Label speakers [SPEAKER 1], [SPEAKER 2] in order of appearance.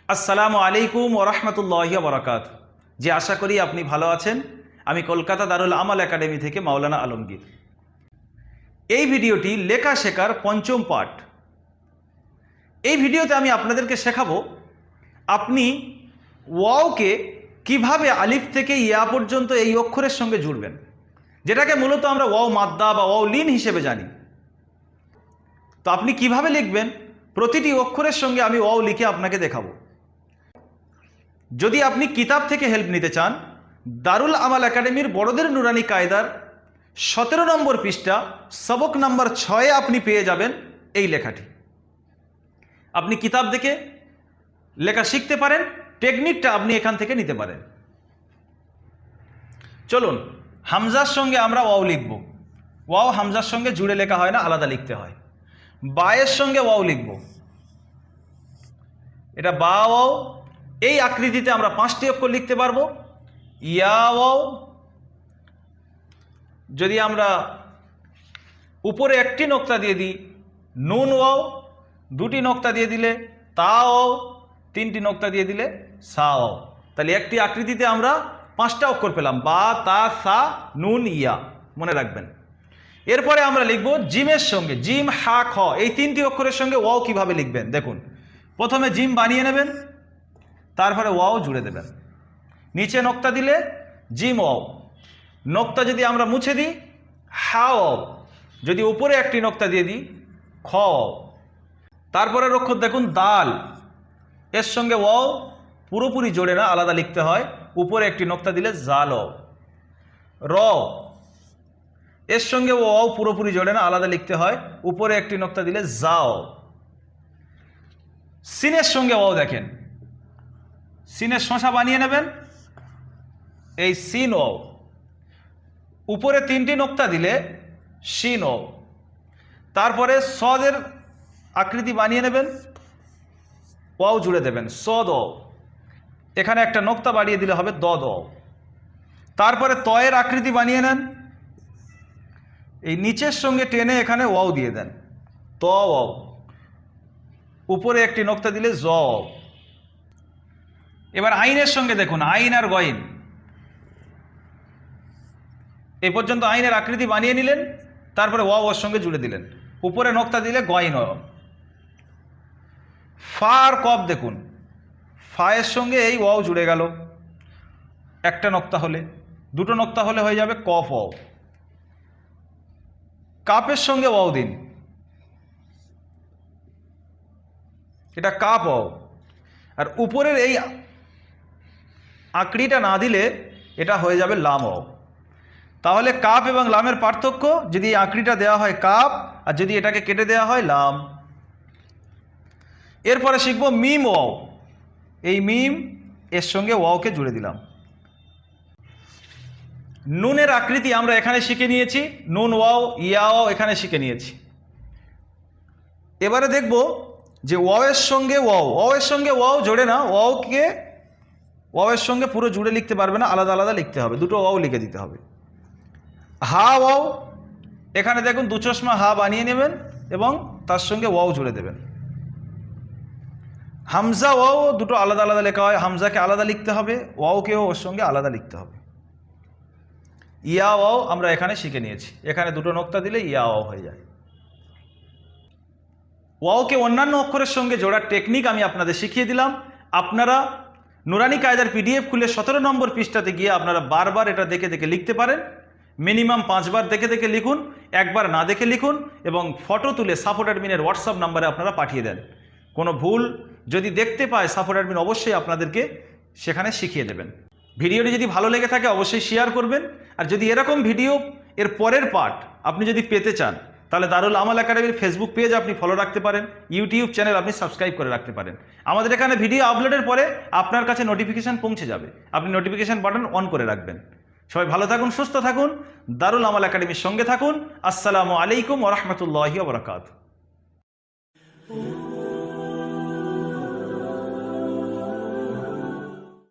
[SPEAKER 1] আসসালামু আলাইকুম ওয়া রাহমাতুল্লাহি ওয়া বারাকাতুহু। যে আশা করি আপনি ভালো আছেন। আমি কলকাতা দারুল আমাল একাডেমি থেকে মাওলানা আলমগীর। এই ভিডিওটি লেখা শেখার পঞ্চম পার্ট। এই ভিডিওতে আমি আপনাদেরকে শেখাবো আপনি ওয়াওকে কিভাবে আলিফ থেকে ইয়া পর্যন্ত এই অক্ষরের সঙ্গে জুড়বেন, যেটাকে মূলত আমরা ওয়াও মাদ্দা বা ওয়াও লিন হিসেবে জানি। তো আপনি কিভাবে লিখবেন, প্রতিটি অক্ষরের সঙ্গে আমি ওয়াও লিখে আপনাকে দেখাবো। যদি আপনি কিতাব থেকে হেল্প নিতে চান, দারুল আমাল একাডেমির বড়দের নুরানি কায়দার 17 নম্বর পৃষ্ঠা সবক নাম্বার 6 আপনি পেয়ে যাবেন এই লেখাটি। আপনি কিতাব দেখে লেখা শিখতে পারেন, টেকনিকটা আপনি এখান থেকে নিতে পারেন। চলুন, হামজার সঙ্গে আমরা ওয়াও লিখব। ওয়াও হামজার সঙ্গে জুড়ে লেখা হয় না, আলাদা লিখতে হয়। বায়ের সঙ্গে ওয়াও লিখব, এটা বা ওয়াও। এই আকৃতিতে আমরা 5টি অক্ষর লিখতে পারবো। ইয়া ওয়াও, যদি আমরা উপরে একটি নোক্তা দিয়ে দিই নুন ওয়াও, 2টি নোক্তা দিয়ে দিলে তা ওয়াও, 3টি নোক্তা দিয়ে দিলে সা ওয়াও। তাহলে একটি আকৃতিতে আমরা 5টা অক্ষর পেলাম, বা তা সা নুন ইয়া, মনে রাখবেন। এরপরে আমরা লিখব জিমের সঙ্গে, জিম হা খ, এই 3টি অক্ষরের সঙ্গে ওয়াও কিভাবে লিখবেন দেখুন। প্রথমে জিম বানিয়ে নেবেন, তারপরে ওয়াও জুড়ে দেবেন। নিচে নোক্তা দিলে জিম ওয়াও, নোক্তা যদি আমরা মুছে দিই হা ওয়াও, যদি উপরে একটি নোক্তা দিয়ে দিই খ ওয়াও। তারপরে অক্ষর দেখুন দাল, এর সঙ্গে ওয়াও পুরোপুরি জোড়ে না, আলাদা লিখতে হয়। উপরে একটি নোক্তা দিলে জাল ওয়াও। র, এর সঙ্গে ওয়াও পুরোপুরি জোড়ে না, আলাদা লিখতে হয়। উপরে একটি নোক্তা দিলে যাও। সিনের সঙ্গে ওয়াও দেখেন, সিনের শশা বানিয়ে নেবেন, এই সিন ওয়াও। উপরে 3টি নোক্তা দিলে শিন ওয়াও। তারপরে সদের আকৃতি বানিয়ে নেবেন, ওয়াও জুড়ে দেবেন, সদ ওয়াও। এখানে একটা নোক্তা বাড়িয়ে দিলে হবে দদ ওয়াও। তারপরে তয়ের আকৃতি বানিয়ে নেন, এই নিচের সঙ্গে টেনে এখানে ওয়াও দিয়ে দেন, ত ওয়াও। উপরে একটি নোক্তা দিলে জ ওয়াও। এবার আইনের সঙ্গে দেখুন, আইন আর গইন, এই পর্যন্ত আইনের আকৃতি বানিয়ে নিলেন, তারপরে ওয়াও ওর সঙ্গে জুড়ে দিলেন, উপরে নোক্তা দিলে গইন ওয়াও। ফা আর কফ দেখুন, ফায়ের সঙ্গে এই ওয়াও জুড়ে গেল, একটা নোক্তা হলে, 2টো নোক্তা হলে হয়ে যাবে কফ ওয়াও। কাপের সঙ্গে ওয়াও দিন, এটা কাপ ওয়াও। আর উপরের এই আকৃতিটা না দিলে এটা হয়ে যাবে লাম ওয়াও। তাহলে কাপ এবং লামের পার্থক্য, যদি এই আকৃতিটা দেওয়া হয় কাপ, আর যদি এটাকে কেটে দেওয়া হয় লাম। এরপরে শিখব মিম ওয়াও। এই মিম এর সঙ্গে ওয়াওকে জুড়ে দিলাম। নুনের আকৃতি আমরা এখানে শিখে নিয়েছি, নুন ওয়াও ইয়া ওয়াও এখানে শিখে নিয়েছি। এবারে দেখব যে ওয়াওয়ের সঙ্গে ওয়াও, ওয়াওয়ের সঙ্গে ওয়াও জোড়ে না, ওয়াওকে ওয়াওয়ের সঙ্গে পুরো জুড়ে লিখতে পারবে না, আলাদা আলাদা লিখতে হবে, 2টো ওয়াও লিখে দিতে হবে। হা ওয়াও, এখানে দেখুন 2 চশমা হা বানিয়ে নেবেন এবং তার সঙ্গে ওয়াও জুড়ে দেবেন। হামজা ওয়াও 2টো আলাদা আলাদা লেখা হয়, হামজাকে আলাদা লিখতে হবে, ওয়াওকেও ওর সঙ্গে আলাদা লিখতে হবে। ইয়া ওয়াও আমরা এখানে শিখে নিয়েছি, এখানে 2টো নোক্তা দিলে ইয়া ওয়াও হয়ে যায়। ওয়াওকে অন্যান্য অক্ষরের সঙ্গে জোড়ার টেকনিক আমি আপনাদের শিখিয়ে দিলাম। আপনারা নুরানি কায়দার PDF খুলে 17 নম্বর পৃষ্ঠাতে গিয়ে আপনারা বারবার এটা দেখে দেখে লিখতে পারেন। মিনিমাম 5 বার দেখে দেখে লিখুন, একবার না দেখে লিখুন, এবং ফটো তুলে সাপোর্ট অ্যাডমিনের হোয়াটসঅ্যাপ নাম্বারে আপনারা পাঠিয়ে দেন। কোনো ভুল যদি দেখতে পায় সাপোর্ট অ্যাডমিন অবশ্যই আপনাদেরকে সেখানে শিখিয়ে দেবেন। ভিডিওটি যদি ভালো লেগে থাকে অবশ্যই শেয়ার করবেন। আর যদি এরকম ভিডিও এর পরের পার্ট আপনি যদি পেতে চান, তাহলে দারুল আমাল একাডেমির ফেসবুক পেজ আপনি ফলো রাখতে পারেন, ইউটিউব চ্যানেল আপনি সাবস্ক্রাইব করে রাখতে পারেন। আমাদের এখানে ভিডিও আপলোডের পরে আপনার কাছে নোটিফিকেশান পৌঁছে যাবে, আপনি নোটিফিকেশান বাটন অন করে রাখবেন। সবাই ভালো থাকুন, সুস্থ থাকুন, দারুল আমাল একাডেমির সঙ্গে থাকুন। আসসালামু আলাইকুম ওয়া রাহমাতুল্লাহি ওয়া বারাকাতুহু।